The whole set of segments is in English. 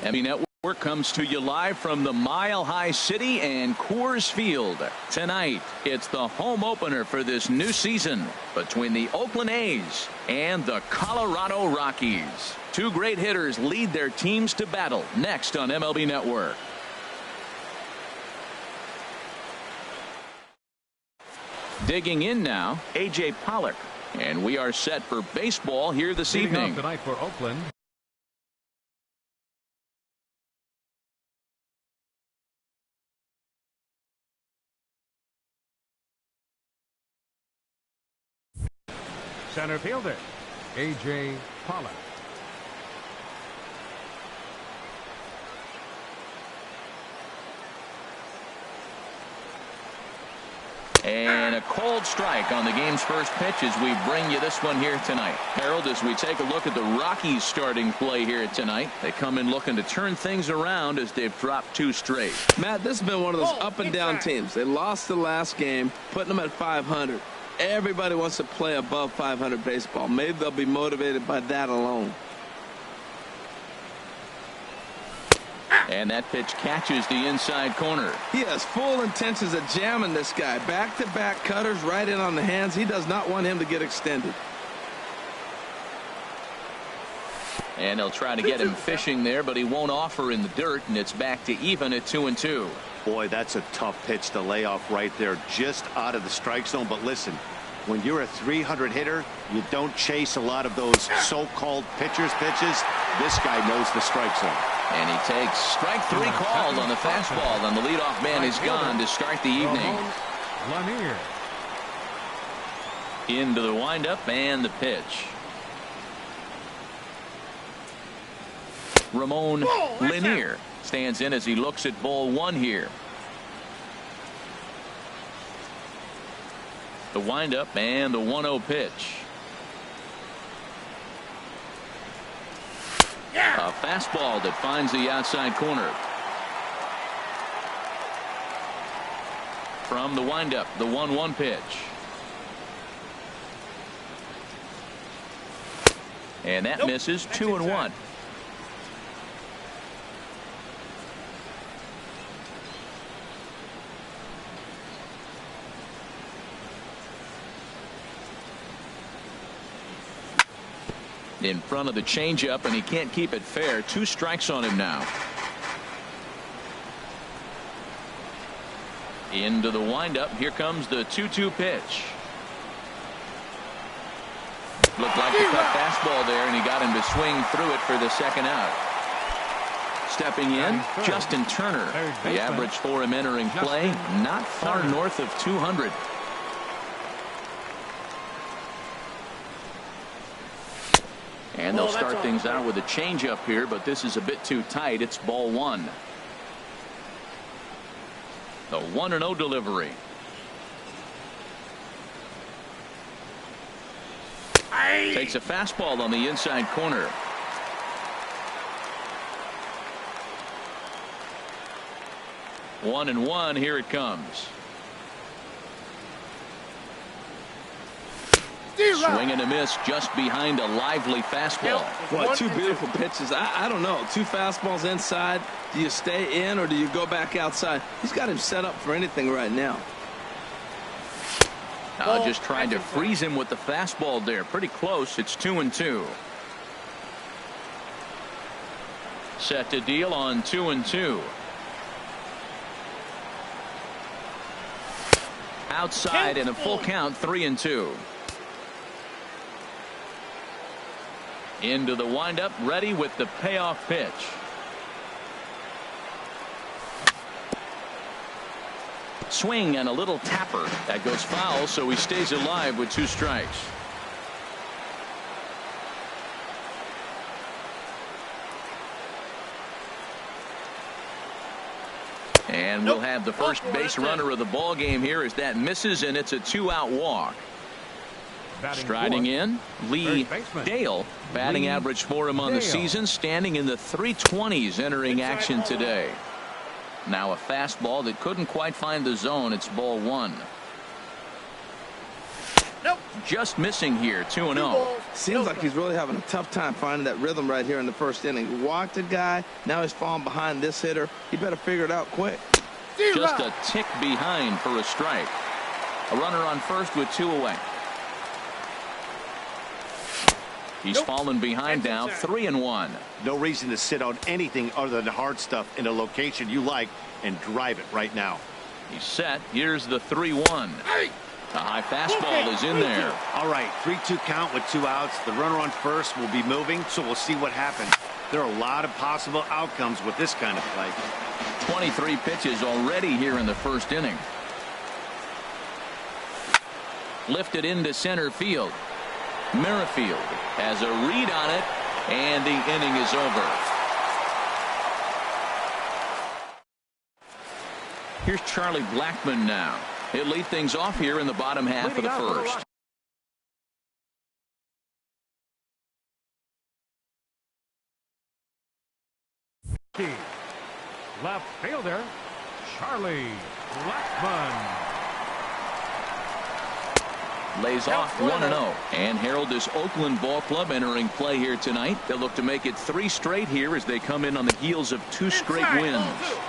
MLB Network comes to you live from the Mile High City and Coors Field. Tonight, it's the home opener for this new season between the Oakland A's and the Colorado Rockies. Two great hitters lead their teams to battle next on MLB Network. Digging in now, A.J. Pollock. And we are set for baseball here this evening. Tonight for Oakland. Center fielder, A.J. Pollock. And a cold strike on the game's first pitch as we bring you this one here tonight. Harold, as we take a look at the Rockies starting play here tonight, they come in looking to turn things around as they've dropped two straight. Matt, this has been one of those up and down teams. They lost the last game, putting them at 500. Everybody wants to play above 500 baseball. Maybe they'll be motivated by that alone. And that pitch catches the inside corner. He has full intentions of jamming this guy. Back-to-back cutters right in on the hands. He does not want him to get extended. And they'll try to get him fishing there, but he won't offer in the dirt, and it's back to even at 2-2. Boy, that's a tough pitch to lay off right there, just out of the strike zone. But listen, when you're a 300 hitter, you don't chase a lot of those so-called pitchers' pitches. This guy knows the strike zone. And he takes strike three called on the fastball, and the leadoff man is gone to start the evening. Into the windup and the pitch. Ramon Lanier stands in as he looks at ball one here. The windup and the 1-0 pitch. A fastball that finds the outside corner. From the windup, the 1-1 pitch. And that misses. 2-1. In front of the changeup, and he can't keep it fair. 2 strikes on him now. Into the windup. Here comes the 2-2 pitch. Looked like a cut fastball there, and he got him to swing through it for the second out. Stepping in, Justin Turner. The average for him entering play, not far north of 200. And they'll start things out with a changeup here, but this is a bit too tight. It's ball one. The 1-0 delivery. Takes a fastball on the inside corner. One and one. Here it comes. Swing and a miss just behind a lively fastball. Boy, 2 beautiful pitches. I don't know. 2 fastballs inside. Do you stay in or do you go back outside? He's got him set up for anything right now. Just trying to freeze him with the fastball there. Pretty close. It's 2-2. Set to deal on 2-2. Outside in a full count. 3-2. Into the windup, ready with the payoff pitch. Swing and a little tapper. That goes foul, so he stays alive with 2 strikes. And we'll have the first base runner of the ball game here as that misses, and it's a 2-out walk. Striding in, Lee Dale. Batting average for him on the season, standing in the 320s entering action today. Now a fastball that couldn't quite find the zone. It's ball one. Just missing here, 2-0. Seems like he's really having a tough time finding that rhythm right here in the first inning. Walked a guy, now he's falling behind this hitter. He better figure it out quick. Just a tick behind for a strike. A runner on first with 2 away. He's fallen behind now, 3-1. No reason to sit on anything other than hard stuff in a location you like and drive it right now. He's set. Here's the 3-1. A high fastball is in there. All right, 3-2 count with 2 outs. The runner on first will be moving, so we'll see what happens. There are a lot of possible outcomes with this kind of play. 23 pitches already here in the first inning. Lifted into center field. Merrifield has a read on it, and the inning is over. Here's Charlie Blackmon now. He'll lead things off here in the bottom half of the first. Left fielder, Charlie Blackmon. Lays off 1-0. And Harold, this Oakland ball club entering play here tonight. They'll look to make it 3 straight here as they come in on the heels of 2 straight wins.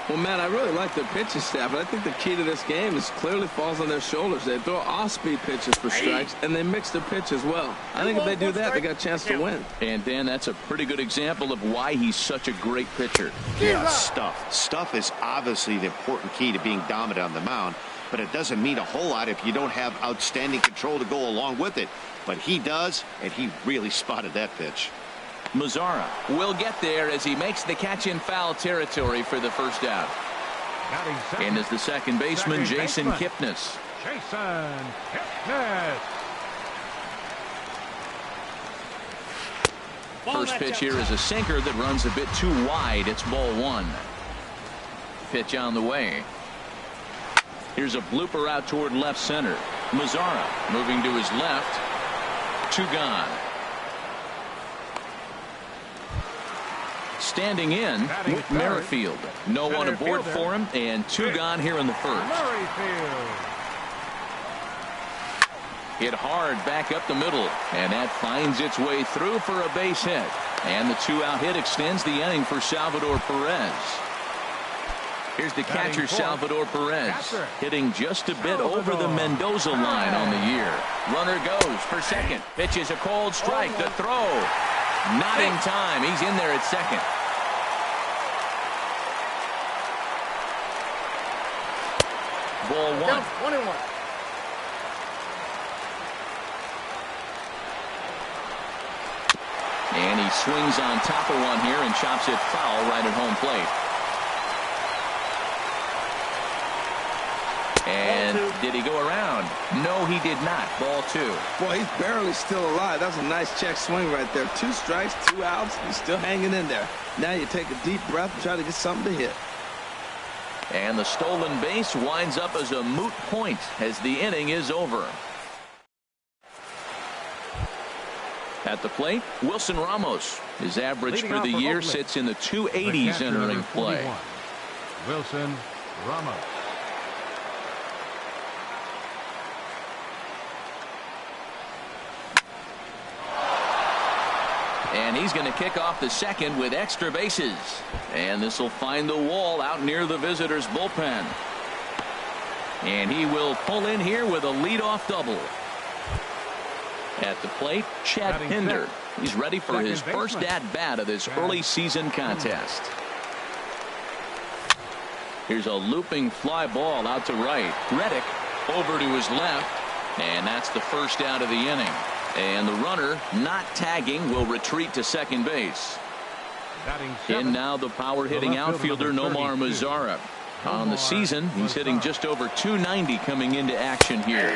Well, man, I really like their pitching staff, but I think the key to this game is clearly falls on their shoulders. They throw off-speed pitches for strikes, and they mix their pitch as well. I think if they do that, they got a chance to win. And, Dan, that's a pretty good example of why he's such a great pitcher. Yeah, stuff. Stuff is obviously the important key to being dominant on the mound. But it doesn't mean a whole lot if you don't have outstanding control to go along with it. But he does, and he really spotted that pitch. Mazzara will get there as he makes the catch in foul territory for the first out. And as the second baseman, Jason Kipnis. First pitch here is a sinker that runs a bit too wide. It's ball 1. Pitch on the way. Here's a blooper out toward left center. Mazzara moving to his left. 2 gone. Standing in, Merrifield. No one aboard for him, and 2 gone here in the first. Hit hard back up the middle, and that finds its way through for a base hit. And the 2-out hit extends the inning for Salvador Perez. Here's the catcher, Salvador Perez, hitting just a bit over the Mendoza line on the year. Runner goes for second. Pitch is a cold strike. The throw. Not in time. He's in there at second. Ball 1. And he swings on top of one here and chops it foul right at home plate. And did he go around? No, he did not. Ball 2. Boy, he's barely still alive. That's a nice check swing right there. 2 strikes, 2 outs. He's still hanging in there. Now you take a deep breath and try to get something to hit. And the stolen base winds up as a moot point as the inning is over. At the plate, Wilson Ramos. His average for the year sits in the 280s entering play. Wilson Ramos. And he's going to kick off the second with extra bases. And this will find the wall out near the visitors' bullpen. And he will pull in here with a leadoff double. At the plate, Chad Pinder. He's ready for his first at-bat of this early season contest. Here's a looping fly ball out to right. Reddick over to his left. And that's the first out of the inning. And the runner, not tagging, will retreat to second base. In now the power-hitting outfielder Nomar Mazzara. On the season, he's hitting just over 290 coming into action here.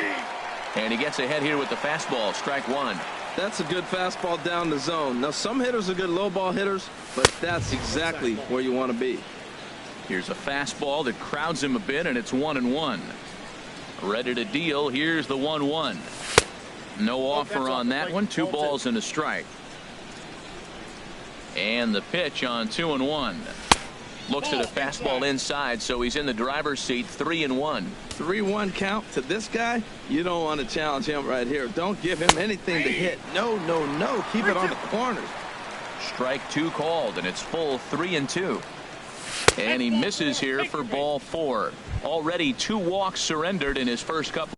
And he gets ahead here with the fastball, strike 1. That's a good fastball down the zone. Now, some hitters are good low ball hitters, but that's exactly where you want to be. Here's a fastball that crowds him a bit, and it's 1-1. Ready to deal. Here's the 1-1. No offer on that one. 2 balls and a strike. And the pitch on 2-1. Looks at a fastball inside, so he's in the driver's seat, 3-1. 3-1 count to this guy. You don't want to challenge him right here. Don't give him anything to hit. No, no, no. Keep it on the corners. Strike 2 called, and it's full 3-2. And he misses here for ball 4. Already 2 walks surrendered in his first couple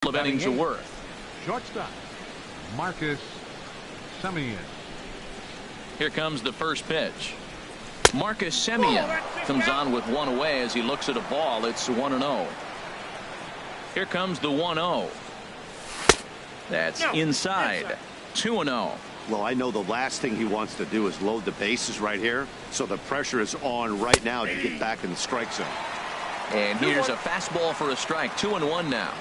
of innings of work. Shortstop, Marcus Semien. Here comes the first pitch. Marcus Semien comes on with 1 away as he looks at a ball. It's 1-0. Here comes the 1-0. That's inside. 2-0. Well, I know the last thing he wants to do is load the bases right here, so the pressure is on right now to get back in the strike zone. And here's a fastball for a strike. 2-1 now.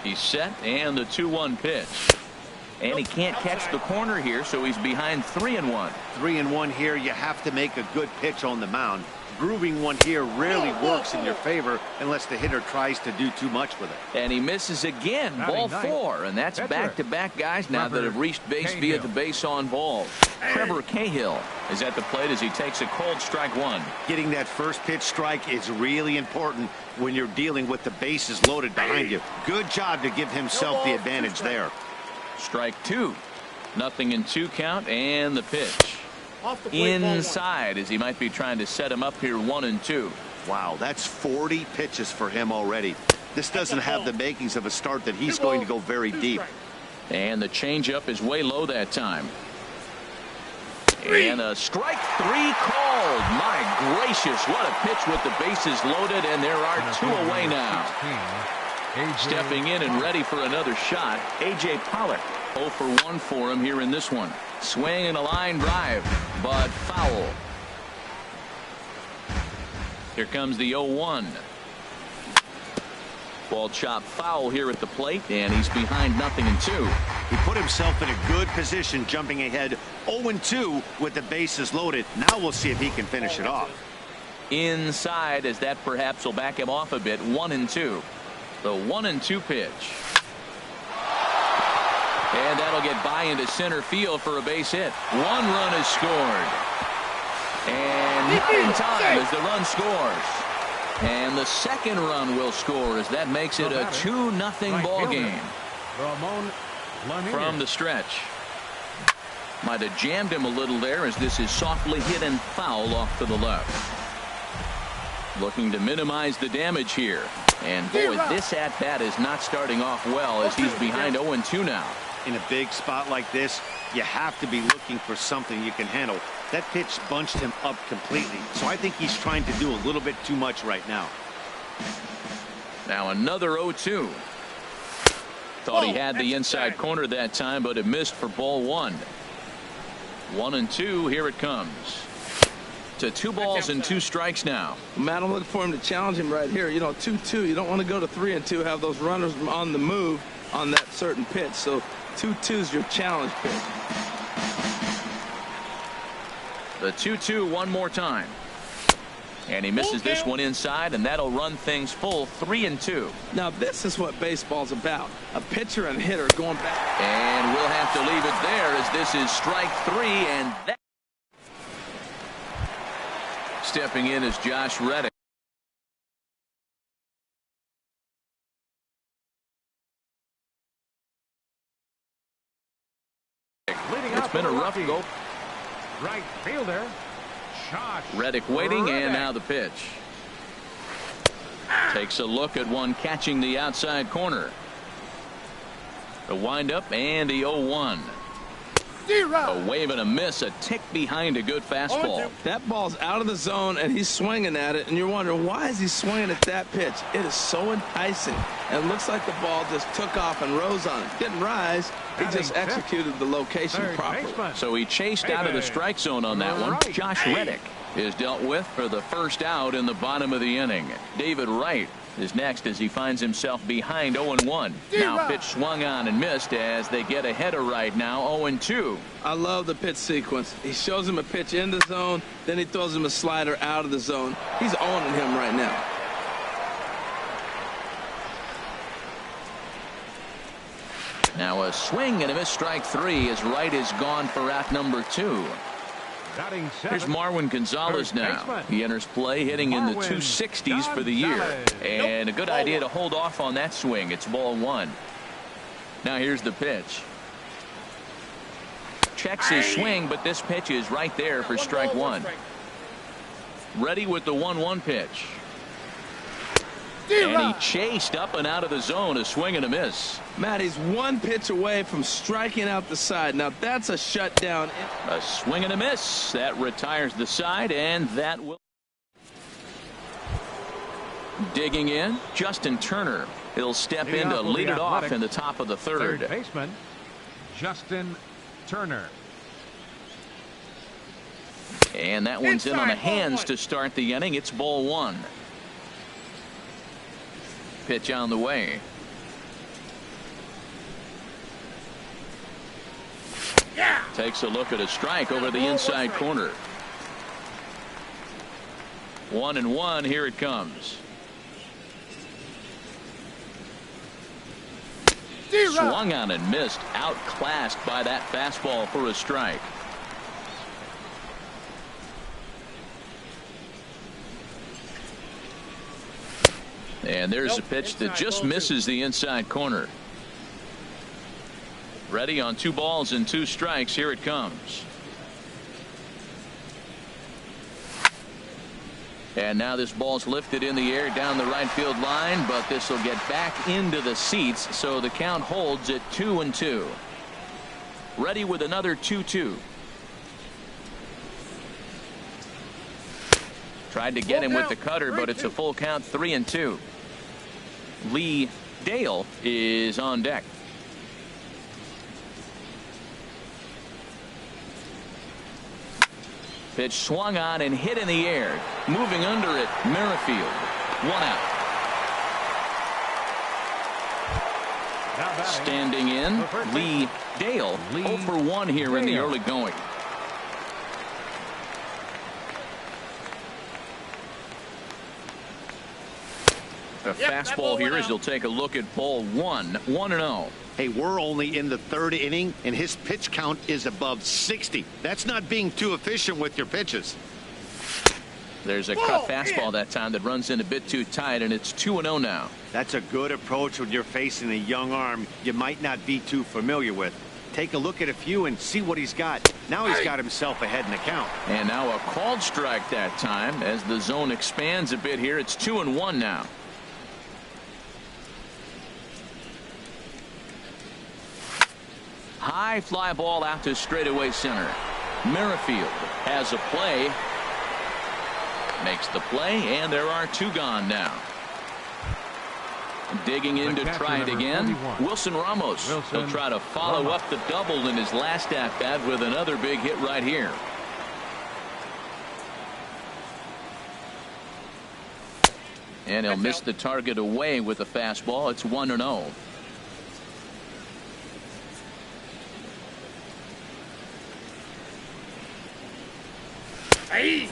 He's set, and the 2-1 pitch. And he can't catch the corner here, so he's behind 3-1. 3-1 here. You have to make a good pitch on the mound. Grooving one here rarely works in your favor unless the hitter tries to do too much with it. And he misses again. Ball 4. And that's back-to-back guys now that have reached base via the base on balls. Trevor Cahill is at the plate as he takes a cold strike 1. Getting that first pitch strike is really important when you're dealing with the bases loaded behind you. Good job to give himself the advantage there. Strike 2. 0-2 count, and the pitch. Inside, as he might be trying to set him up here 1-2. Wow, that's 40 pitches for him already. This doesn't have the makings of a start that he's going to go very deep. And the changeup is way low that time. And a strike 3 called. My gracious, what a pitch with the bases loaded, and there are 2 away now. Stepping in and ready for another shot, A.J. Pollock. 0 for 1 for him here in this one. Swing and a line drive, but foul. Here comes the 0-1. Ball chopped foul here at the plate, and he's behind 0-2. He put himself in a good position, jumping ahead 0-2 with the bases loaded. Now we'll see if he can finish it off. Inside, as that perhaps will back him off a bit. 1-2. The 1-2 pitch. And that'll get by into center field for a base hit. 1 run is scored. And not in time as the run scores. And the second run will score as that makes it a 2-0 ball game. From the stretch. Might have jammed him a little there as this is softly hit and foul off to the left. Looking to minimize the damage here. And boy, this at-bat is not starting off well as he's behind 0-2 now. In a big spot like this, you have to be looking for something you can handle. That pitch bunched him up completely, so I think he's trying to do a little bit too much right now. Now another 0-2. Thought he had the inside corner that time, but it missed for ball 1. 1-2. Here it comes. To 2 balls and 2 strikes now. Matt, I'm looking for him to challenge him right here. You know, 2-2. You don't want to go to 3-2, have those runners on the move on that certain pitch. So 2-2 is your challenge pitch. The 2-2 one more time. And he misses this one inside, and that'll run things full 3-2. Now this is what baseball's about. A pitcher and hitter going back. And we'll have to leave it there as this is strike 3, and that. Stepping in is Josh Reddick. It's been a rough go. Right fielder, Josh Reddick waiting, and now the pitch. Takes a look at one catching the outside corner. The windup and the 0-1. A wave and a miss, a tick behind a good fastball. That ball's out of the zone, and he's swinging at it, and you're wondering, why is he swinging at that pitch? It is so enticing, and it looks like the ball just took off and rose on it. Didn't rise, he just executed the location properly. So he chased out of the strike zone on that one. Josh Reddick is dealt with for the first out in the bottom of the inning. David Wright is next as he finds himself behind 0-1. Now pitch swung on and missed as they get ahead of Wright now 0-2. I love the pitch sequence. He shows him a pitch in the zone, then he throws him a slider out of the zone. He's owning him right now. Now a swing and a miss, strike 3 as Wright is gone for out number 2. Batting Here's seventh, Marwin Gonzalez third now. baseman. He enters play hitting in the Marwin 260s for the year. Gonzalez. And a good idea to hold off on that swing. It's ball one. Now here's the pitch. Checks his swing, but this pitch is right there for strike one. Ready with the 1-1 pitch. And he chased up and out of the zone. A swing and a miss. Matt, he's one pitch away from striking out the side. Now that's a shutdown. A swing and a miss. That retires the side, and that will. Digging in, Justin Turner. He'll step in to lead it off in the top of the third. Third baseman, Justin Turner. And that one's in on the hands to start the inning. It's ball one. Pitch on the way. Takes a look at a strike over the inside corner. 1-1. Here it comes. Swung on and missed. Outclassed by that fastball for a strike. And there's a pitch that just misses the inside corner. Ready on 2 balls and 2 strikes. Here it comes. And now this ball's lifted in the air down the right field line, but this will get back into the seats, so the count holds at 2-2. Ready with another 2-2. Tried to get him with the cutter, but it's a full count, 3-2. Lee Dale is on deck. Pitch swung on and hit in the air. Moving under it, Merrifield. 1 out. Standing in, Lee Dale. 0 for 1 here in the early going. A fastball here as he'll take a look at ball 1. 1-0. Hey, we're only in the 3rd inning, and his pitch count is above 60. That's not being too efficient with your pitches. There's a cut fastball that time that runs in a bit too tight, and it's 2-0 now. That's a good approach when you're facing a young arm you might not be too familiar with. Take a look at a few and see what he's got. Now he's got himself ahead in the count. And now a called strike that time as the zone expands a bit here. It's 2-1 now. High fly ball out to straightaway center. Merrifield has a play. Makes the play, and there are 2 gone now. Digging in to try it again. Wilson Ramos. He'll try to follow up the double in his last at bat with another big hit right here. And he'll miss the target away with a fastball. It's 1-0.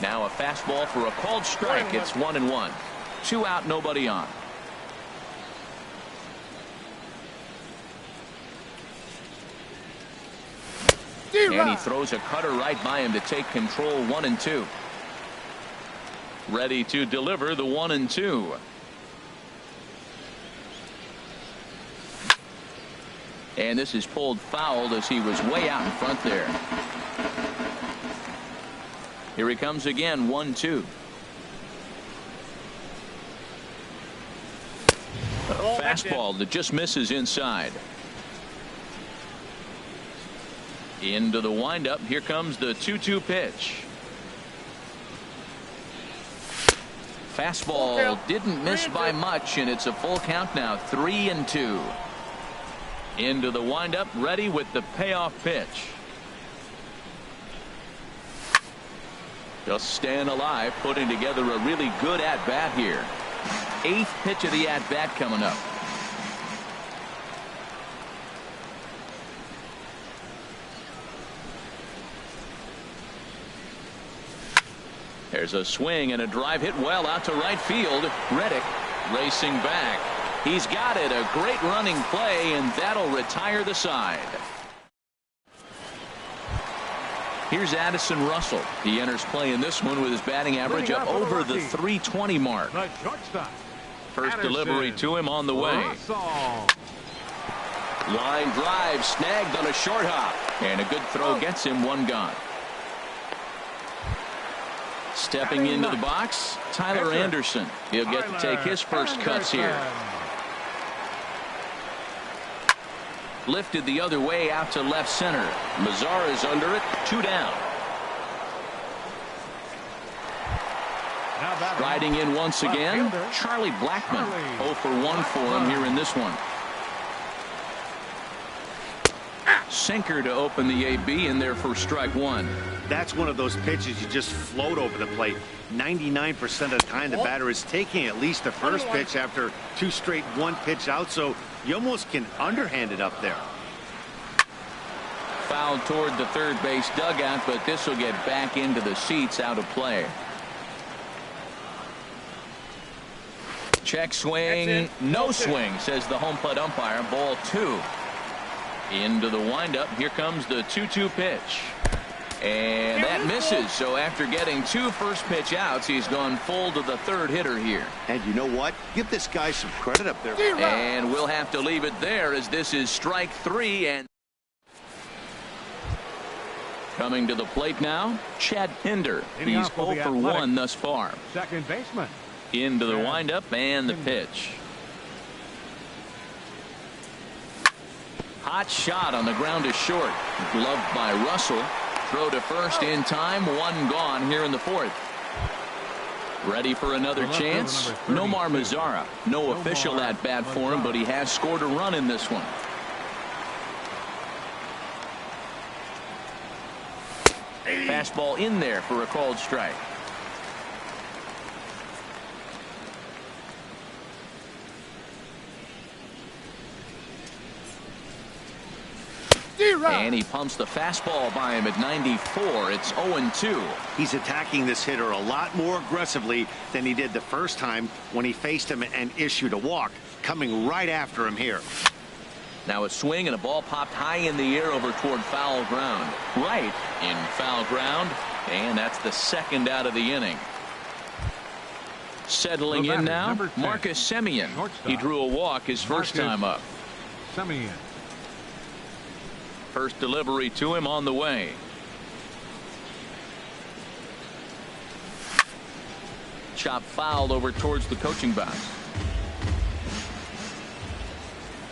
Now a fastball for a called strike. It's 1-1. 2 out, nobody on. And he throws a cutter right by him to take control. 1-2. Ready to deliver the 1-2. And this is pulled foul as he was way out in front there. Here he comes again. 1-2. A fastball that just misses inside. Into the windup. Here comes the 2-2 pitch. Fastball didn't miss by much, and it's a full count now. 3-2. Into the windup. Ready with the payoff pitch. Just staying alive, putting together a really good at-bat here. 8th pitch of the at-bat coming up. There's a swing and a drive hit well out to right field. Reddick racing back. He's got it. A great running play, and that'll retire the side. Here's Addison Russell. He enters play in this one with his batting average up over the 320 mark. The shortstop. First delivery to him on the way. Russell. Line drive snagged on a short hop. And a good throw gets him one gone. Stepping into the box, Tyler Anderson. He'll get to take his first cuts here. Lifted the other way out to left center. Mazara's under it. 2 down. Riding in once again, Charlie Blackmon. 0 for 1 for him here in this one. Sinker to open the AB in there for strike 1. That's one of those pitches you just float over the plate. 99% of the time the batter is taking at least the first pitch after 2 straight 1-pitch out, so you almost can underhand it up there. Fouled toward the third base dugout, but this will get back into the seats, out of play. Check swing, no swing, says the home plate umpire. Ball 2. Into the windup. Here comes the 2-2 pitch. And that misses. So after getting 2 first pitch outs, he's gone full to the third hitter here. And you know what? Give this guy some credit up there. And we'll have to leave it there, as this is strike 3. And coming to the plate now, Chad Pinder. He's 0 for 1 thus far. Second baseman. Into the windup and the pitch. Hot shot on the ground is short. Gloved by Russell. Throw to first in time. 1 gone here in the 4th. Ready for another chance. Nomar Mazara. No official at bat for him, but he has scored a run in this one. Fastball in there for a called strike. And he pumps the fastball by him at 94. It's 0-2. He's attacking this hitter a lot more aggressively than he did the first time when he faced him and issued a walk. Coming right after him here. Now a swing and a ball popped high in the air over toward foul ground. Right in foul ground. And that's the 2nd out of the inning. Settling in now, Marcus Semien. He drew a walk his first time up. Semien. First delivery to him on the way. Chop fouled over towards the coaching box.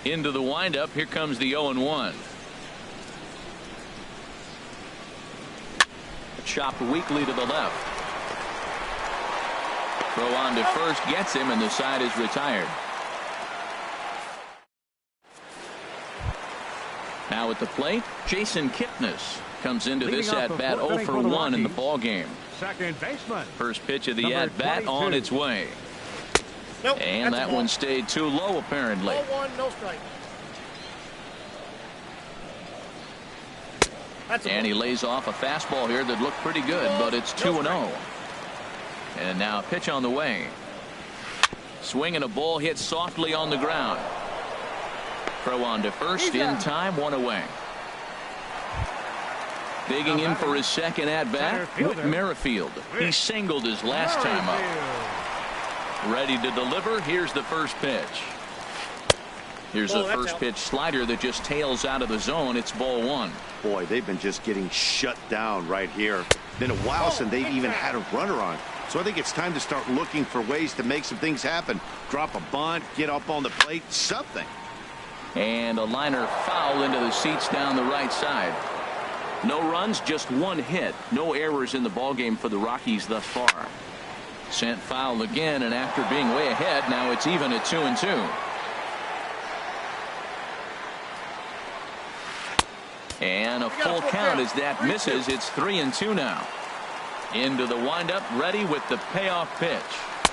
Into the windup. Here comes the 0-1. Chopped weakly to the left. Throw on to first gets him, and the side is retired. Now at the plate, Jason Kipnis comes into this at-bat 0 for 1 in the ball game. Second baseman. First pitch of the at-bat on its way. Nope, and that one stayed too low, apparently. 0-1, no strike. And he lays off a fastball here that looked pretty good, but it's 2-0. And now a pitch on the way. Swing and a ball hit softly on the ground. Throw on to first in time, 1 away. Digging in for his second at-bat, Whit Merrifield. He singled his last time up. Ready to deliver. Here's the first pitch. Here's a first pitch slider that just tails out of the zone. It's ball 1. Boy, they've been just getting shut down right here. Been a while since they've even had a runner on. So I think it's time to start looking for ways to make some things happen. Drop a bunt, get up on the plate, something. And a liner foul into the seats down the right side. No runs, just 1 hit. No errors in the ballgame for the Rockies thus far. Sent foul again, and after being way ahead, now it's even at 2-2. And a full count as that misses. It's 3-2 now. Into the windup, ready with the payoff pitch.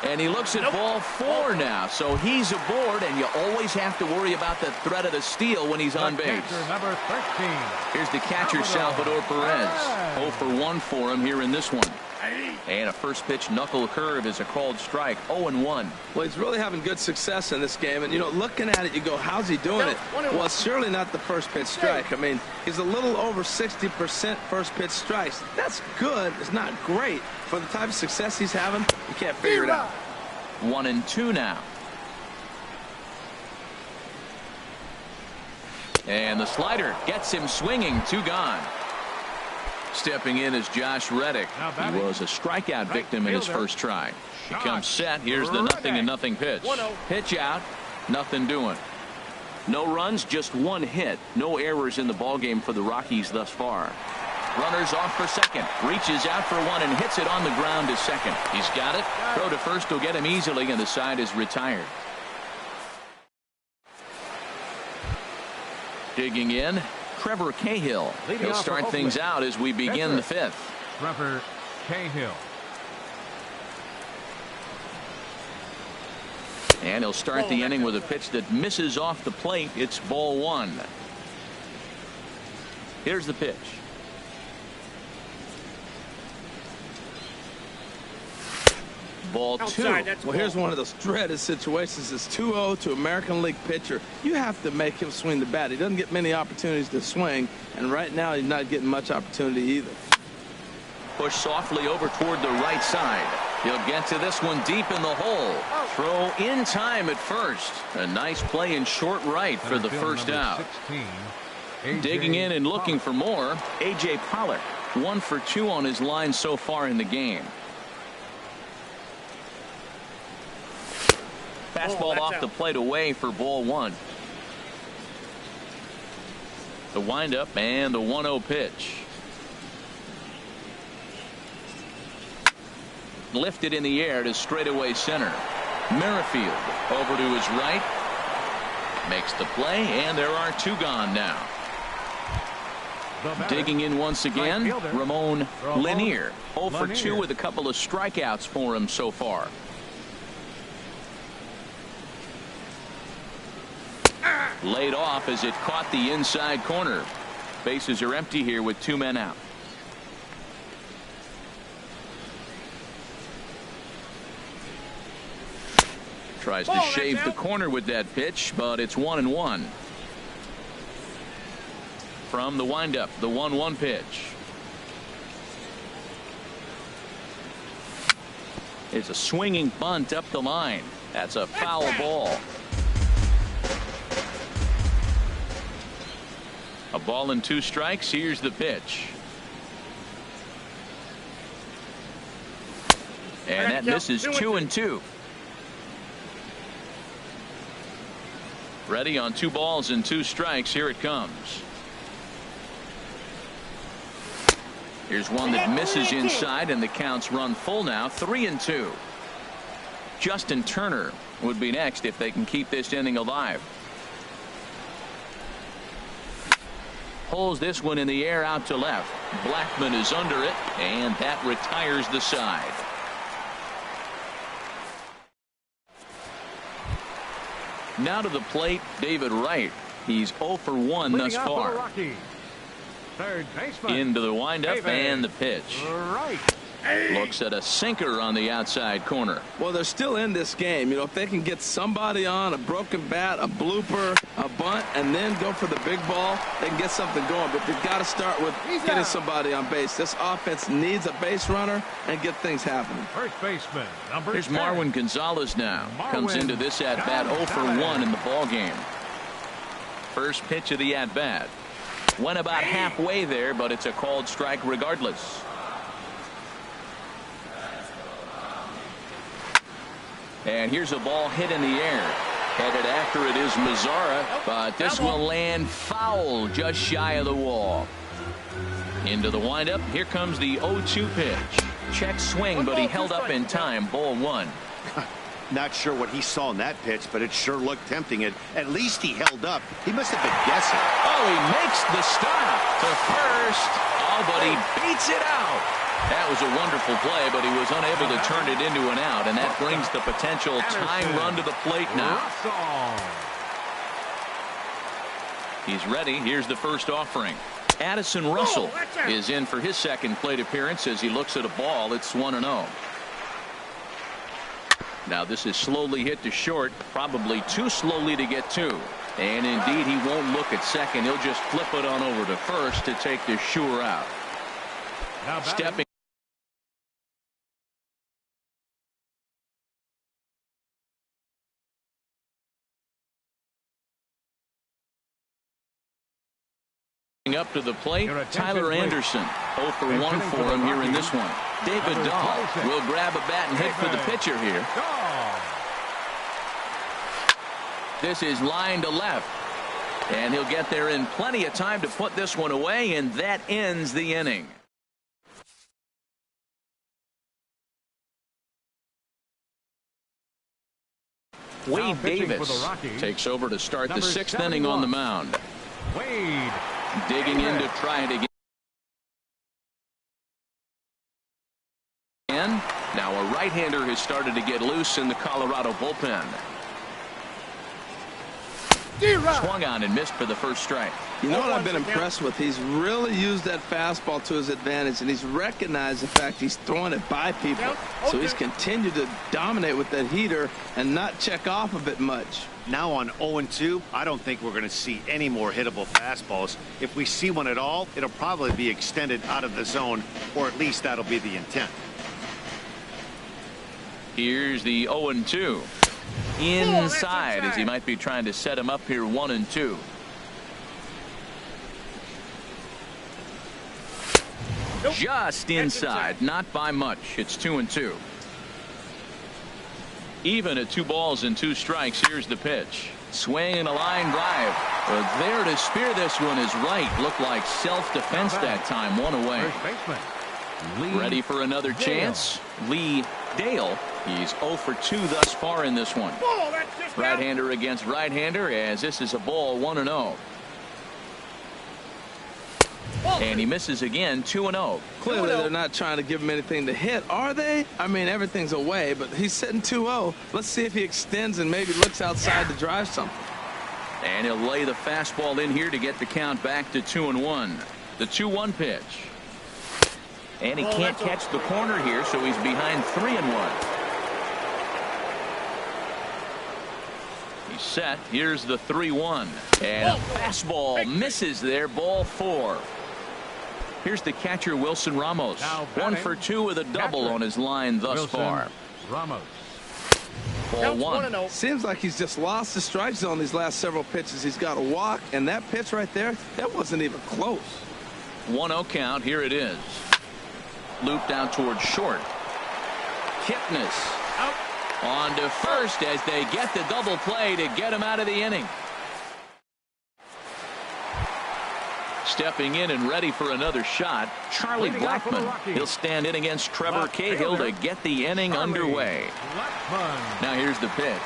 And he looks at ball 4 now. So he's aboard, and you always have to worry about the threat of the steal when he's on base. Number 13. Here's the catcher, Salvador Perez. 0 for 1 for him here in this one. And a first pitch knuckle curve is a called strike. 0-1. Well, he's really having good success in this game. And, you know, looking at it, you go, how's he doing it? Well, it's surely not the first pitch strike. I mean, he's a little over 60% first pitch strikes. That's good. It's not great. For the type of success he's having, you can't figure it out. 1-2 now. And the slider gets him swinging. 2 gone. Stepping in is Josh Reddick. He was a strikeout victim in his first try. He comes set. Here's the 0-0 pitch. Pitch out. Nothing doing. No runs, just 1 hit. No errors in the ballgame for the Rockies thus far. Runners off for second. Reaches out for 1 and hits it on the ground to second. He's got it. Throw to first will get him easily, and the side is retired. Digging in, Trevor Cahill. He'll start things out as we begin the 5th. Trevor Cahill. And he'll start the inning with a pitch that misses off the plate. It's ball 1. Here's the pitch. Ball 2. Well, here's one of those dreaded situations. It's 2-0 to American League pitcher. You have to make him swing the bat. He doesn't get many opportunities to swing, and right now he's not getting much opportunity either. Push softly over toward the right side. He'll get to this one deep in the hole. Throw in time at first. A nice play in short right for the first out. 16, Digging in and looking for more, A.J. Pollock. 1 for 2 on his line so far in the game. Fastball off the plate away for ball 1. The windup and the 1-0 pitch. Lifted in the air to straightaway center. Merrifield over to his right. Makes the play, and there are 2 gone now. Digging in once again, Ramon Lanier. 0 for 2 with a couple of strikeouts for him so far. Laid off as it caught the inside corner. Bases are empty here with 2 men out. Tries to shave the corner with that pitch, but it's 1-1. From the windup, the 1-1 pitch. It's a swinging bunt up the line. That's a foul ball. A ball and 2 strikes. Here's the pitch. And that misses 2-2. Ready on 2 balls and 2 strikes. Here it comes. Here's one that misses inside, and the counts run full now. 3-2. Justin Turner would be next if they can keep this inning alive. Pulls this one in the air out to left. Blackman is under it, and that retires the side. Now to the plate, David Wright. He's 0 for 1 thus far. Third baseman. Into the windup David and the pitch. Wright. Looks at a sinker on the outside corner. Well, they're still in this game. You know, if they can get somebody on, a broken bat, a blooper, a bunt, and then go for the big ball, they can get something going. But they've got to start with getting somebody on base. This offense needs a base runner and get things happening. First baseman, number Here's 10. Marwin Gonzalez now. Comes into this at-bat 0 for 1 in the ball game. First pitch of the at-bat. Went about halfway there, but it's a called strike regardless. And here's a ball hit in the air. Headed after it is Mazzara, but this will land foul just shy of the wall. Into the windup. Here comes the 0-2 pitch. Check swing, but he held up in time. Ball 1. Not sure what he saw in that pitch, but it sure looked tempting. At least he held up. He must have been guessing. Oh, he makes the stop to first. Oh, but he beats it out. That was a wonderful play, but he was unable to turn it into an out, and that brings the potential tying run to the plate now. He's ready. Here's the first offering. Addison Russell is in for his second plate appearance as he looks at a ball. It's 1-0. Now this is slowly hit to short, probably too slowly to get to. And indeed, he won't look at second. He'll just flip it on over to first to take the sure out. Stepping up to the plate, Tyler Anderson. 0 for 1 for him here in this one. David Dahl will grab a bat and hit for the pitcher here. This is line to left. And he'll get there in plenty of time to put this one away, and that ends the inning. Wade Davis takes over to start the 6th inning on the mound. Wade digging in to try it again. Now a right-hander has started to get loose in the Colorado bullpen. Swung on and missed for the first strike. You know what I've been impressed with? He's really used that fastball to his advantage, and he's recognized the fact he's throwing it by people. So he's continued to dominate with that heater and not check off of it much. Now on 0-2, I don't think we're going to see any more hittable fastballs. If we see one at all, it'll probably be extended out of the zone, or at least that'll be the intent. Here's the 0-2. Inside as he might be trying to set him up here 1-2. Just inside, not by much. It's 2-2. Even at 2 balls and 2 strikes. Here's the pitch. Swing and a line drive. But there to spear this one is right. Looked like self-defense that time. One away. Ready for another chance. Lee Dale. He's 0 for 2 thus far in this one. Right-hander against right-hander as this is a ball 1-0. And he misses again. 2-0. Clearly they're not trying to give him anything to hit, are they? I mean, everything's away, but he's sitting 2-0. Let's see if he extends and maybe looks outside to drive something. And he'll lay the fastball in here to get the count back to 2-1. The 2-1 pitch. And he can't catch the corner here, so he's behind 3-1. He's set. Here's the 3-1. And a fastball misses there. Ball 4. Here's the catcher, Wilson Ramos. 1 for 2 with a double on his line thus far. Ramos. Ball 1. Seems like he's just lost the strike zone these last several pitches. He's got a walk, and that pitch right there, that wasn't even close. 1-0 count. Here it is. Looped out towards short. Kipnis on to first as they get the double play to get him out of the inning. Stepping in and ready for another shot, Charlie Blackmon. He'll stand in against Trevor Cahill to get the inning underway. Now here's the pitch.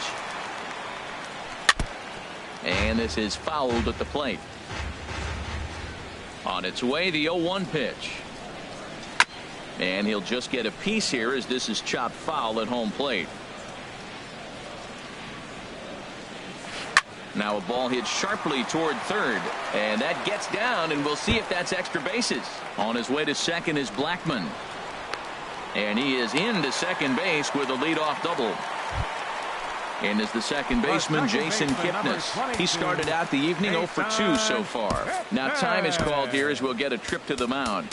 And this is fouled at the plate. On its way, the 0-1 pitch. And he'll just get a piece here as this is chopped foul at home plate. Now a ball hit sharply toward third, and that gets down, and we'll see if that's extra bases. On his way to second is Blackmon, and he is into second base with a leadoff double. And is the second baseman, Jason Kipnis. He started out the evening 0 for 2 so far. Now time is called here as we'll get a trip to the mound.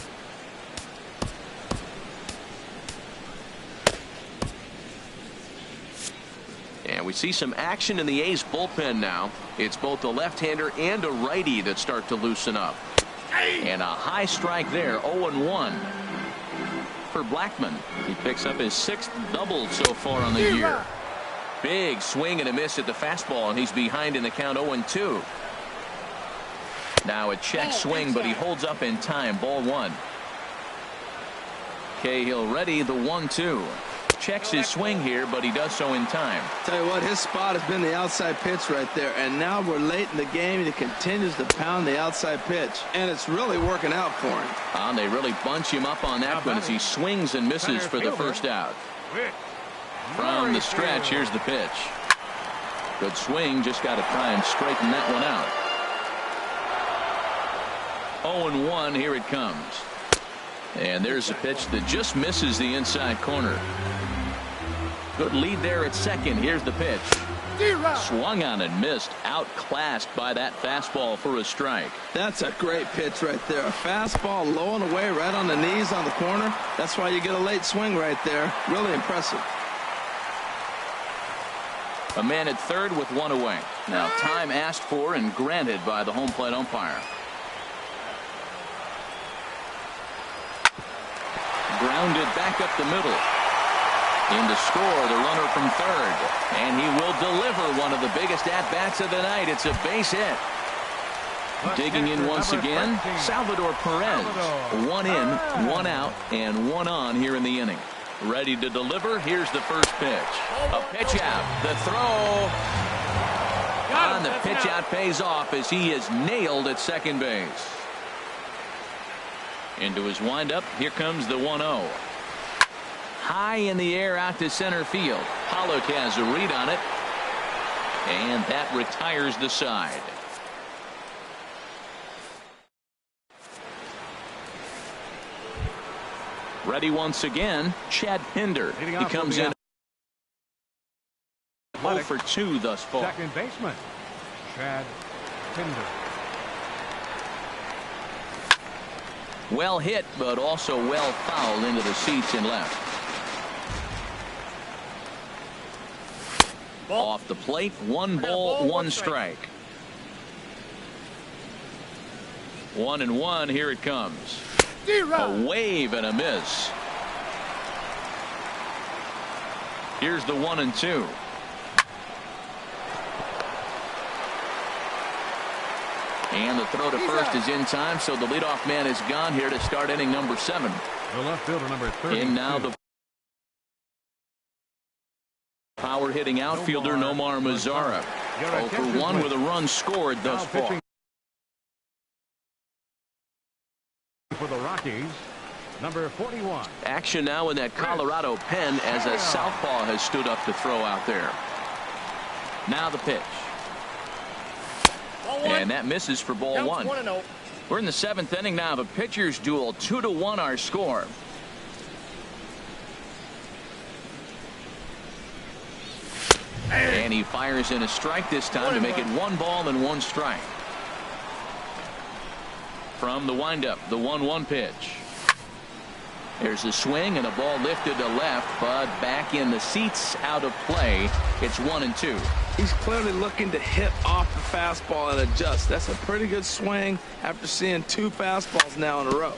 And we see some action in the A's bullpen now. It's both a left-hander and a righty that start to loosen up. And a high strike there, 0-1 for Blackmon. He picks up his 6th double so far on the year. Big swing and a miss at the fastball, and he's behind in the count 0-2. Now a check swing, but he holds up in time. Ball 1. Cahill ready, the 1-2. Checks his swing here, but he does so in time. Tell you what, his spot has been the outside pitch right there, and now we're late in the game and he continues to pound the outside pitch, and it's really working out for him. They really bunch him up on that one as he swings and misses for the first out. From the stretch, here's the pitch. Good swing, just got to try and straighten that one out. 0-1. Here it comes. And there's a pitch that just misses the inside corner. Good lead there at second. Here's the pitch. Swung on and missed. Outclassed by that fastball for a strike. That's a great pitch right there. A fastball low and away right on the knees on the corner. That's why you get a late swing right there. Really impressive. A man at third with one away. Now time asked for and granted by the home plate umpire. Grounded back up the middle. In to score the runner from third. And he will deliver one of the biggest at-bats of the night. It's a base hit. Digging in once again, Salvador Perez. One in, one out, and one on here in the inning. Ready to deliver. Here's the first pitch. A pitch out. The throw. And the pitch out pays off as he is nailed at second base. Into his windup. Here comes the 1-0. High in the air out to center field. Pollock has a read on it. And that retires the side. Ready once again, Chad Pinder. He comes in 0 for 2 thus far. Second baseman, Chad Pinder. Well hit, but also well fouled into the seats in left. Off the plate, 1 ball, 1 strike. 1-1, here it comes. A wave and a miss. Here's the 1-2. And the throw to first is in time, so the leadoff man is gone here to start inning number 7. The left fielder number 30. And now the power hitting outfielder Nomar Mazara. 0 for 1 with a run scored thus far. For the Rockies, number 41. Action now in that Colorado pen as a southpaw has stood up to throw out there. Now the pitch. And that misses for ball 1. We're in the 7th inning now. The pitchers duel. 2-1 our score. And he fires in a strike this time to make it 1 ball and 1 strike. From the windup, the 1-1 pitch. There's a swing and a ball lifted to left, but back in the seats, out of play. It's 1-2. He's clearly looking to hit off the fastball and adjust. That's a pretty good swing after seeing 2 fastballs now in a row.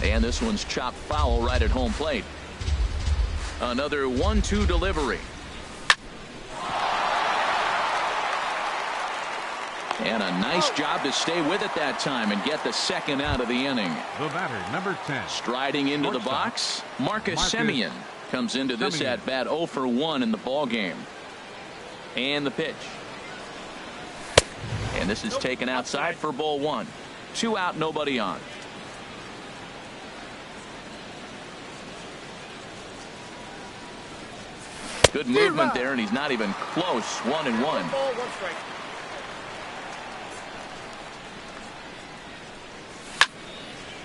And this one's chopped foul right at home plate. Another 1-2 delivery. And a nice job to stay with it that time and get the second out of the inning. The batter, number 10. Striding into the box, Marcus Semien comes into this at bat 0 for 1 in the ball game. And the pitch. And this is taken outside for ball 1. 2 out, nobody on. Good movement there, and he's not even close. 1-1.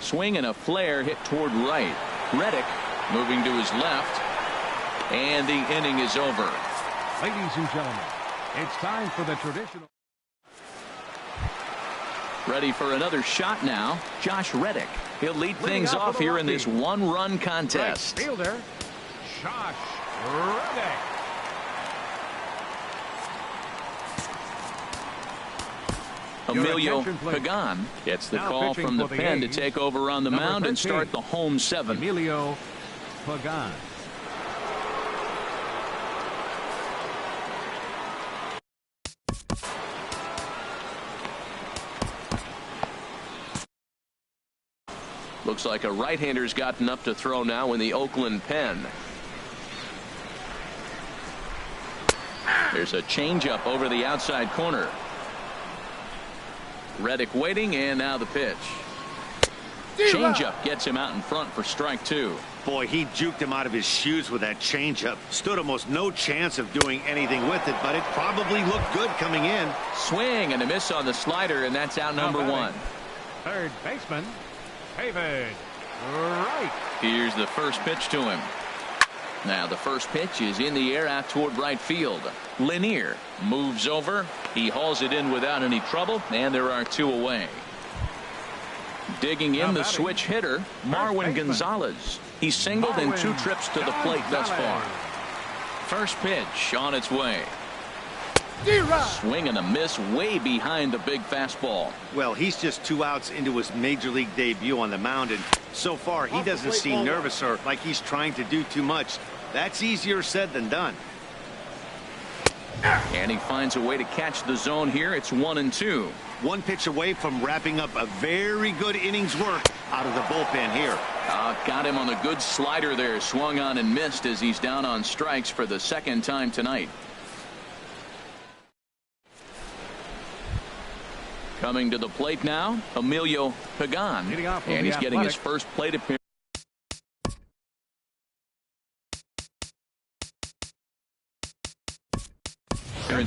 Swing and a flare hit toward right. Reddick moving to his left. And the inning is over. Ladies and gentlemen, it's time for the traditional. Ready for another shot now. Josh Reddick. He'll lead things off here in this 1-run contest. Right fielder, Josh Reddick. Emilio Pagan gets the call from the pen to take over on the mound and start the home 7. Emilio Pagan. Looks like a right-hander's gotten up to throw now in the Oakland pen. There's a changeup over the outside corner. Reddick waiting, and now the pitch. Changeup gets him out in front for strike 2. Boy, he juked him out of his shoes with that changeup. Stood almost no chance of doing anything with it, but it probably looked good coming in. Swing and a miss on the slider, and that's out number 1. Third baseman, David Wright. Here's the first pitch to him. Now the first pitch is in the air out toward right field. Lanier moves over. He hauls it in without any trouble, and there are 2 away. Digging in the switch hitter, Marwin Gonzalez. He singled in 2 trips to the plate thus far. First pitch on its way. Swing and a miss way behind the big fastball. Well, he's just 2 outs into his major league debut on the mound, and so far he doesn't seem nervous or like he's trying to do too much. That's easier said than done. And he finds a way to catch the zone here. It's 1-2. 1 pitch away from wrapping up a very good innings work out of the bullpen here. Got him on the good slider there. Swung on and missed as he's down on strikes for the 2nd time tonight. Coming to the plate now, Emilio Pagan, and he's getting his first plate appearance.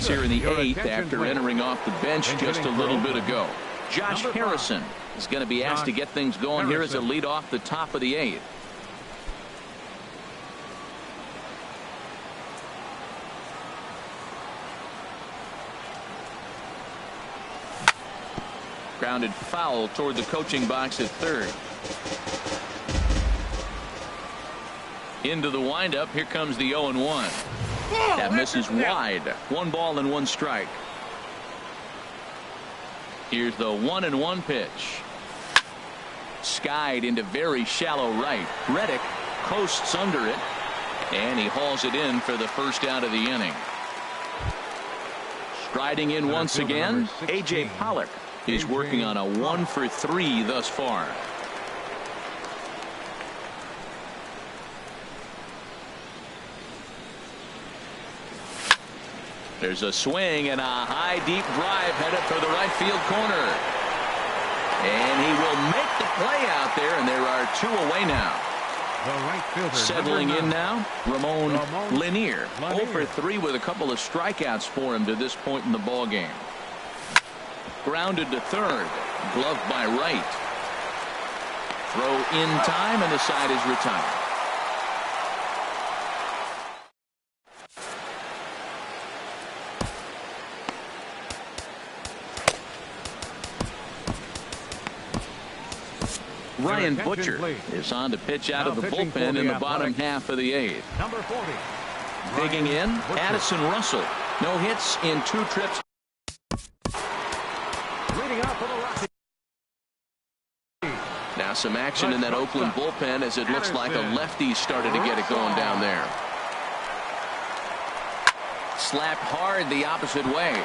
Here in the 8th after entering off the bench just a little bit ago. Josh Harrison is going to be asked to get things going here as a lead off the top of the 8th. Grounded foul toward the coaching box at third. Into the windup. Here comes the 0-1. That misses wide. 1 ball and 1 strike. Here's the 1-1 pitch. Skied into very shallow right. Reddick coasts under it, and he hauls it in for the first out of the inning. Striding in once again, A.J. Pollock is working on a 1 for 3 thus far. There's a swing and a high deep drive headed for the right field corner. And he will make the play out there, and there are 2 away now. Settling in now, Ramon Lanier. 0 for 3 with a couple of strikeouts for him to this point in the ball game. Grounded to third. Gloved by right. Throw in time, and the side is retired. Ryan Butcher is on to pitch out of the bullpen in the bottom half of the 8th. Number 40. Digging in, Addison Russell. No hits in 2 trips. Leading off for the Rockies. Now some action in that Oakland bullpen as it looks like a lefty started to get it going down there. Slapped hard the opposite way.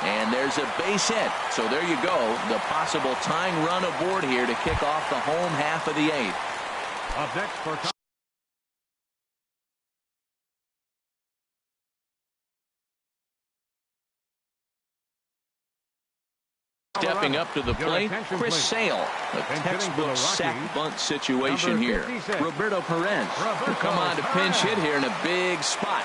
And there's a base hit. So there you go. The possible tying run aboard here to kick off the home half of the 8th. Up next for stepping up to the plate, Chris Sale. A textbook sack bunt situation here. Roberto Perez will come on to pinch hit here in a big spot.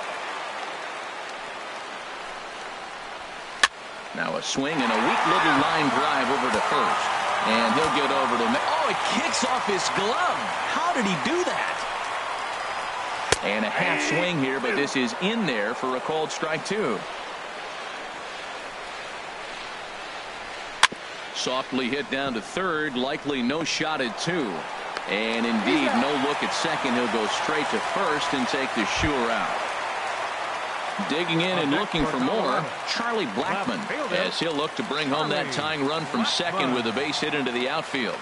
Now a swing and a weak little line drive over to first. And he'll get over to... Oh, it kicks off his glove. How did he do that? And a half swing here, but this is in there for a called strike 2. Softly hit down to third, likely no shot at 2. And indeed, no look at second. He'll go straight to first and take the sure out. Digging in and looking for more, Charlie Blackmon, as he'll look to bring home that tying run from second with a base hit into the outfield.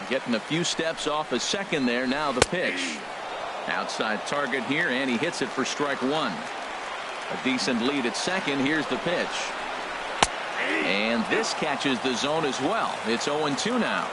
Getting a few steps off a second there. Now the pitch. Outside target here, and he hits it for strike 1. A decent lead at second. Here's the pitch. And this catches the zone as well. It's 0-2 now.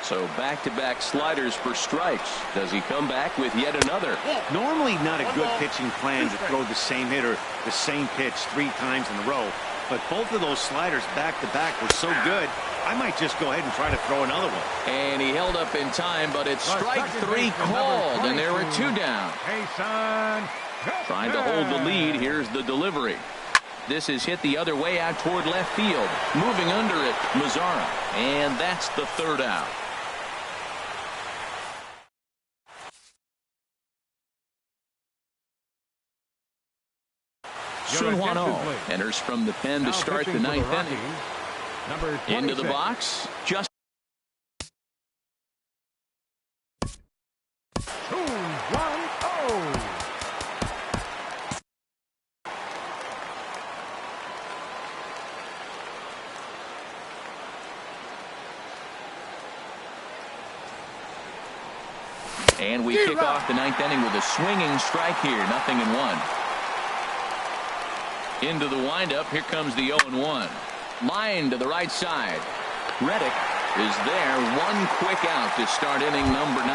So back-to-back sliders for strikes. Does he come back with yet another? Normally not a good pitching plan to throw the same hitter the same pitch 3 times in a row. But both of those sliders back-to-back were so good, I might just go ahead and try to throw another one. And he held up in time, but it's strike 3 called, and there are 2 down. Trying to hold the lead. Here's the delivery. This is hit the other way out toward left field. Moving under it, Mazzara. And that's the third out. Sunhwano enters from the pen to start the ninth inning. Into the box. Just and we kick off the ninth inning with a swinging strike here. 0-1. Into the windup. Here comes the 0-1. Line to the right side. Reddick is there. One quick out to start inning number 9.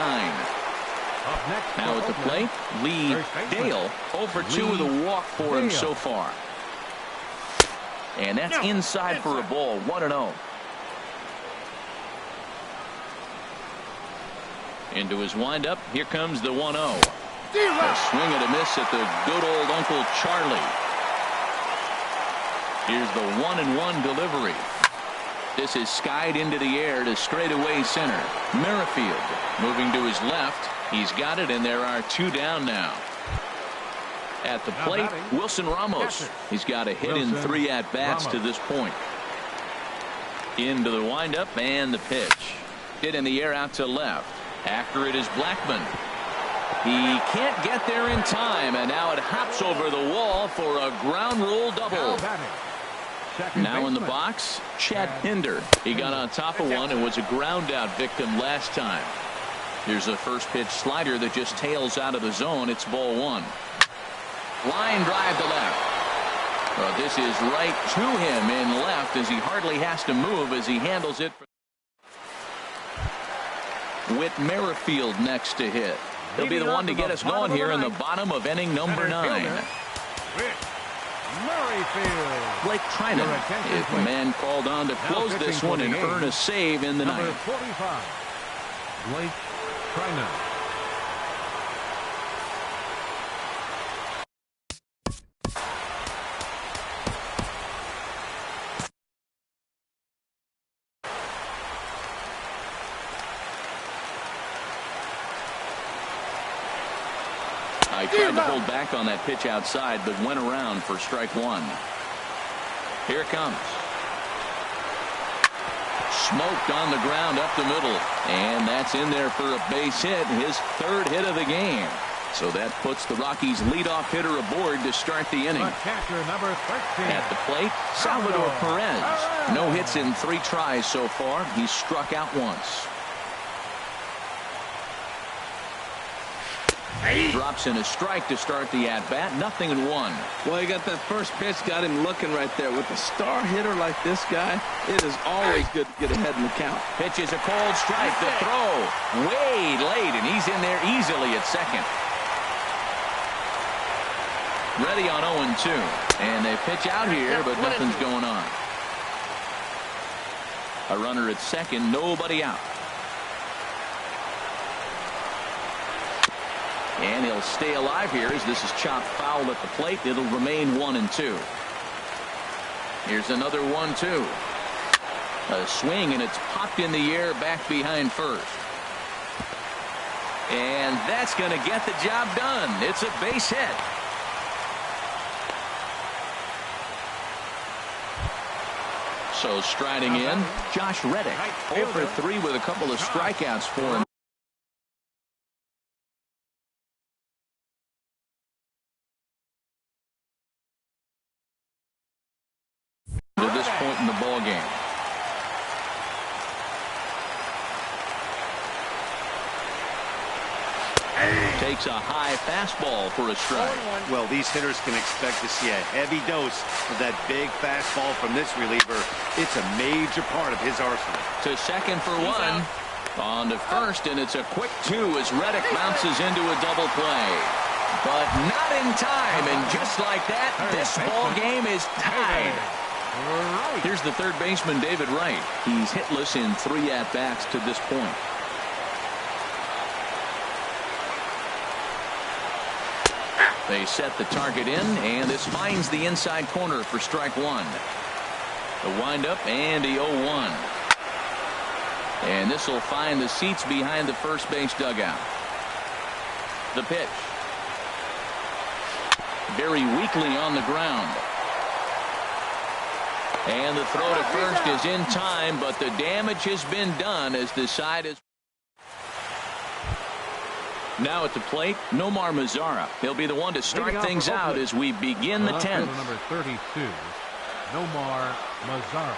Now at the plate, Lee Dale. 0 for 2 with a walk for him so far. And that's inside for a ball. 1-0. Into his windup. Here comes the 1-0. A swing and a miss at the good old Uncle Charlie. Here's the 1-1 delivery. This is skied into the air to straightaway center. Merrifield moving to his left. He's got it, and there are 2 down now. At the plate, Wilson Ramos. He's got a hit in 3 at-bats to this point. Into the windup and the pitch. Hit in the air out to left. After it is Blackman. He can't get there in time, and now it hops over the wall for a ground rule double. Now in the box, Chad Pinder. He got on top of one and was a ground out victim last time. Here's a first pitch slider that just tails out of the zone. It's ball 1. Line drive to left. Well, this is right to him in left as he hardly has to move as he handles it. With Merrifield next to hit. He'll be the one to get us going here in the bottom of inning number 9. Blake Trinan is the man called on to close this one and earn a save in the ninth. 45, Blake Trinan. I tried to hold back on that pitch outside, but went around for strike 1. Here it comes. Smoked on the ground up the middle. And that's in there for a base hit. His 3rd hit of the game. So that puts the Rockies' leadoff hitter aboard to start the inning. Catcher number 13. At the plate, Salvador Perez. No hits in 3 tries so far. He's struck out once. Drops in a strike to start the at-bat. 0-1. Well, he got that first pitch, got him looking right there. With a star hitter like this guy, it is always good to get ahead in the count. Pitch is a cold strike. The throw way late, and he's in there easily at second. Ready on 0-2. And they pitch out here, but nothing's going on. A runner at second, nobody out. And he'll stay alive here as this is chopped foul at the plate. It'll remain 1-2. Here's another 1-2. A swing, and it's popped in the air back behind first. And that's going to get the job done. It's a base hit. So striding in, Josh Reddick. 0 for 3 with a couple of strikeouts for him. To this point in the ball game. Takes a high fastball for a strike. Well, these hitters can expect to see a heavy dose of that big fastball from this reliever. It's a major part of his arsenal. To second for 1. On to first, and it's a quick 2 as Reddick bounces into a double play. But not in time, and just like that, this ball game is tied. Here's the third baseman, David Wright. He's hitless in 3 at-bats to this point. They set the target in, and this finds the inside corner for strike one. The windup and the 0-1. And this will find the seats behind the first base dugout. The pitch. Very weakly on the ground. And the throw to first is in time, but the damage has been done as the side is. Now at the plate, Nomar Mazara. He'll be the one to start things out as we begin the 10th. Number 32, Nomar Mazara.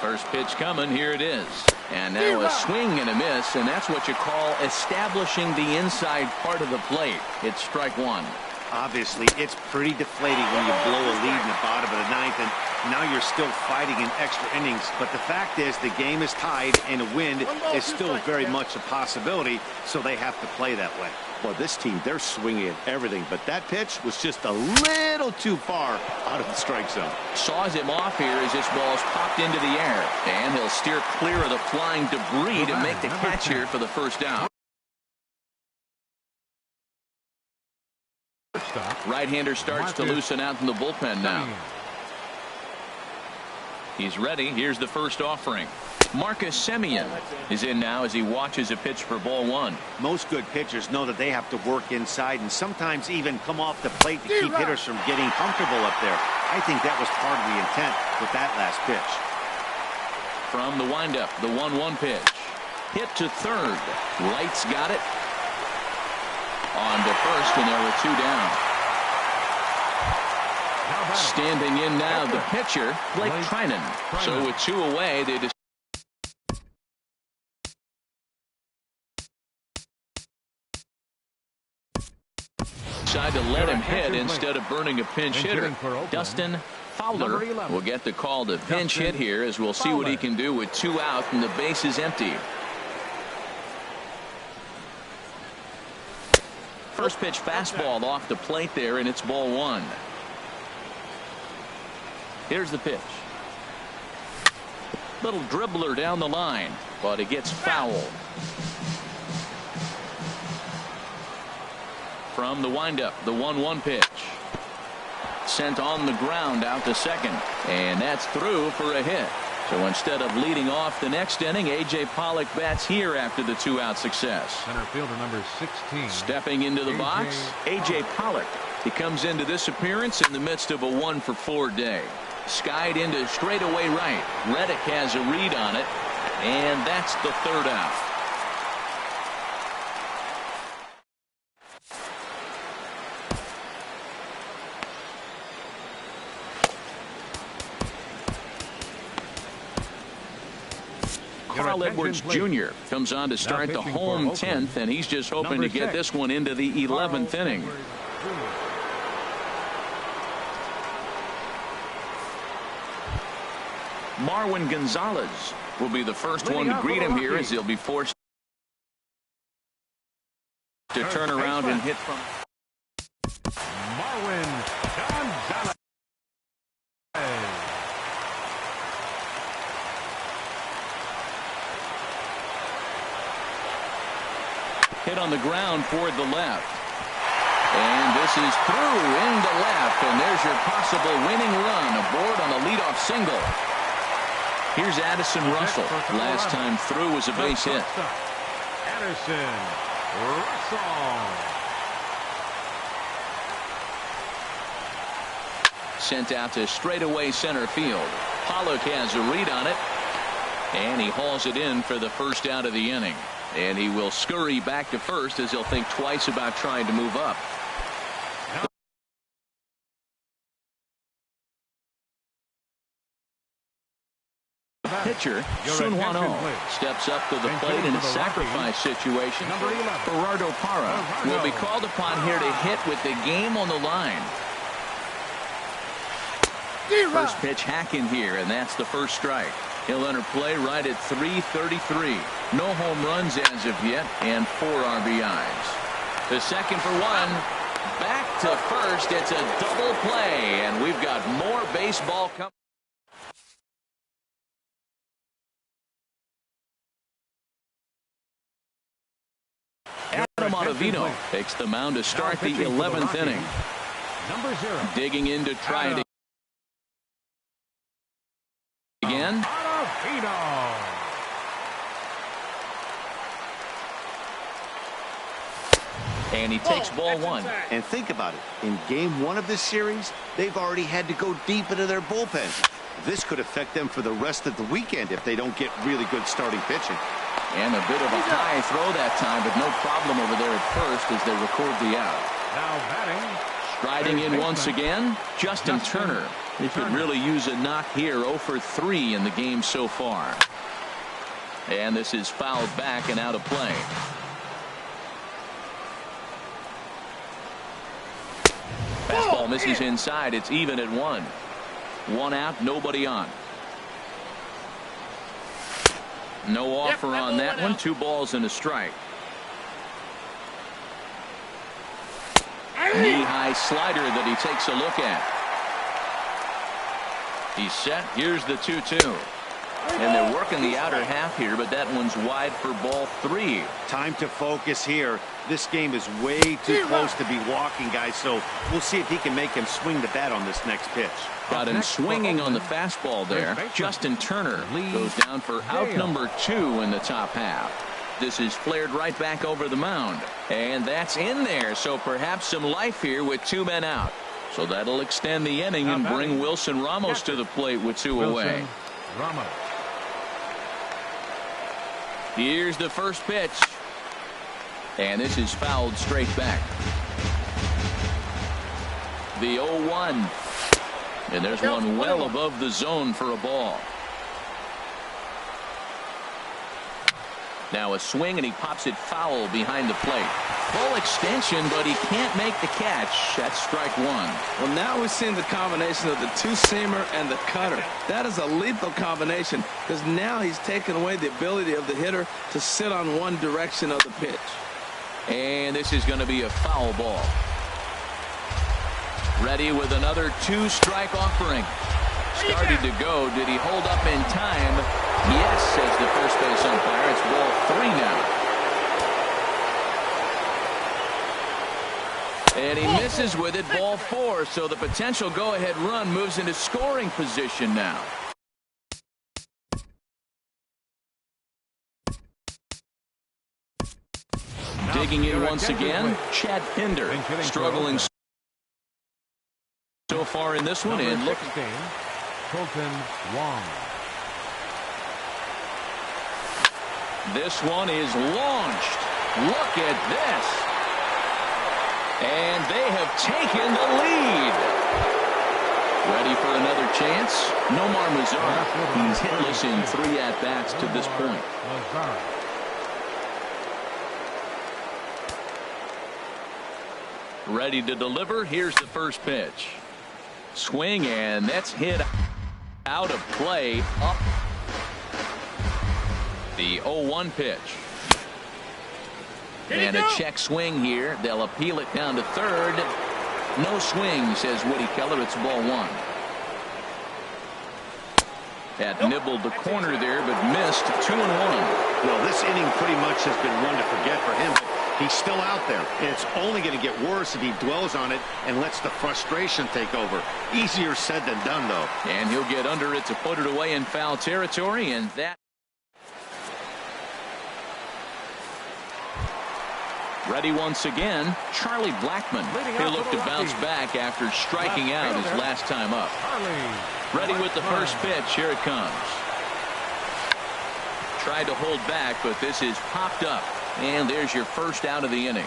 First pitch coming. Here it is. And now a swing and a miss, and that's what you call establishing the inside part of the plate. It's strike one. Obviously, it's pretty deflating when you blow a lead in the bottom of the ninth, and now you're still fighting in extra innings. But the fact is, the game is tied, and a win is still very much a possibility, so they have to play that way. Well, this team, they're swinging at everything, but that pitch was just a little too far out of the strike zone. Saws him off here as this ball's popped into the air, and he'll steer clear of the flying debris to make the catch here for the first down. Right-hander starts to loosen out in the bullpen now. He's ready. Here's the first offering. Marcus Semien is in now as he watches a pitch for ball one. Most good pitchers know that they have to work inside and sometimes even come off the plate to keep hitters from getting comfortable up there. I think that was part of the intent with that last pitch. From the windup, the 1-1 pitch. Hit to third. Wright's got it. On to first, and there were two down. Standing in now, the pitcher, Blake Trinan. So with two away, they decide to let him hit instead of burning a pinch hitter. Dustin Fowler will get the call to pinch hit here, as we'll see what he can do with two out and the base is empty. First pitch fastball off the plate there, and it's ball one. Here's the pitch. Little dribbler down the line, but it gets foul. From the windup, the 1-1 pitch. Sent on the ground out to second, and that's through for a hit. So instead of leading off the next inning, A.J. Pollock bats here after the two-out success. Center fielder number 16. Stepping into the box, A.J. Pollock. He comes into this appearance in the midst of a 1-for-4 day. Skied into straightaway right. Reddick has a read on it, and that's the third out. Carl Edwards Jr. comes on to start the home 10th, and he's just hoping to get this one into the 11th inning. Marwin Gonzalez will be the first one to greet him here, as he'll be forced to turn around and hit from Marwin Gonzalez. hit on the ground toward the left. And this is through into left, and there's your possible winning run aboard on a leadoff single. Here's Addison Russell. Last time through was a base hit. Addison Russell. Sent out to straightaway center field. Pollock has a read on it, and he hauls it in for the first out of the inning. And he will scurry back to first, as he'll think twice about trying to move up. Pitcher Sun-Hwan Oh steps up to the plate in a sacrifice situation. Gerardo Parra will be called upon here to hit with the game on the line. First pitch hack in here, and that's the first strike. He'll enter play right at 3:33. No home runs as of yet, and 4 RBIs. The second for one. Back to first. It's a double play, and we've got more baseball coming. Adam Ottavino takes the mound to start the 11th inning. Number 0. Digging in to try it again. Ottavino. And he takes ball 1. And think about it. In game 1 of this series, they've already had to go deep into their bullpen. This could affect them for the rest of the weekend if they don't get really good starting pitching. And a bit of a high throw that time, but no problem over there at first as they record the out. Now batting. Striding in once again, Justin Turner. He could really use a knock here. 0 for 3 in the game so far. And this is fouled back and out of play. Fastball misses inside. It's even at 1. 1 out, nobody on. No offer on that one. 2 balls and a strike. Knee-high slider that he takes a look at. He's set. Here's the 2-2. And they're working the outer half here, but that one's wide for ball 3. Time to focus here. This game is way too close to be walking, guys, so we'll see if he can make him swing the bat on this next pitch. Got him swinging on the fastball there. Justin Turner goes down for out number 2 in the top half. This is flared right back over the mound. And that's in there, so perhaps some life here with 2 men out. So that'll extend the inning and bring Wilson Ramos to the plate with 2 away. Ramos. Here's the first pitch. And this is fouled straight back. The 0-1. And there's one well above the zone for a ball. Now a swing, and he pops it foul behind the plate. Full extension, but he can't make the catch. That's strike 1. Well, now we're seeing the combination of the 2-seamer and the cutter. That is a lethal combination because now he's taken away the ability of the hitter to sit on one direction of the pitch. And this is going to be a foul ball. Ready with another 2-strike offering. Started to go. Did he hold up in time? Yes, says the first base umpire. It's ball 3 now. And he misses with it, ball 4. So the potential go-ahead run moves into scoring position now. Digging in once again, Chad Pinder, struggling so far in this one. And look, Colton Wong. This one is launched. Look at this. And they have taken the lead. Ready for another chance? Nomar Mazara. He's hitless in 3 at-bats to this point. Ready to deliver. Here's the first pitch. Swing, and that's hit out of play. Up. The 0-1 pitch. And a check swing here. They'll appeal it down to third. No swing, says Woody Keller. It's ball 1. That nibbled the corner there, but missed. 2-1. Well, this inning pretty much has been one to forget for him. He's still out there, and it's only going to get worse if he dwells on it and lets the frustration take over. Easier said than done, though. And he'll get under it to put it away in foul territory, and that. Ready once again, Charlie Blackmon. He'll look to bounce back after striking out his last time up. Ready with the first pitch. Here it comes. Tried to hold back, but this is popped up. And there's your first out of the inning.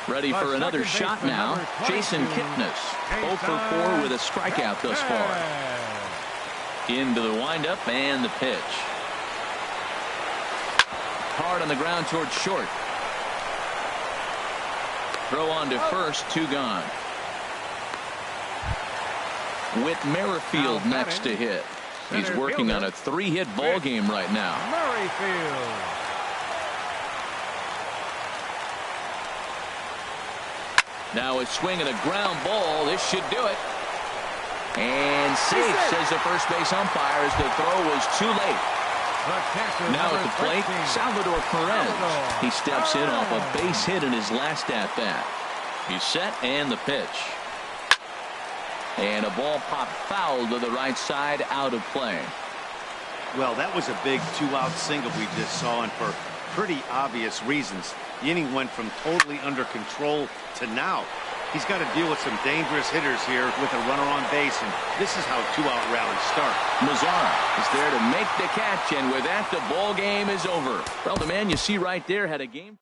Ready for another shot now. Jason Kipnis, 0 for 4 with a strikeout thus far. Into the windup and the pitch. Hard on the ground towards short. Throw on to first, 2 gone. Whit Merrifield next to hit. He's working on a 3-hit ball game right now. Merrifield. Now a swing and a ground ball. This should do it. And safe, says the first base umpire, as the throw was too late. Now at the plate, Salvador Perez. He steps in off a base hit in his last at-bat. He's set and the pitch. And a ball popped foul to the right side, out of play. Well, that was a big two-out single we just saw, and for pretty obvious reasons. The inning went from totally under control to now. He's got to deal with some dangerous hitters here with a runner on base, and this is how two-out rallies start. Mazara is there to make the catch, and with that, the ball game is over. Well, the man you see right there had a game.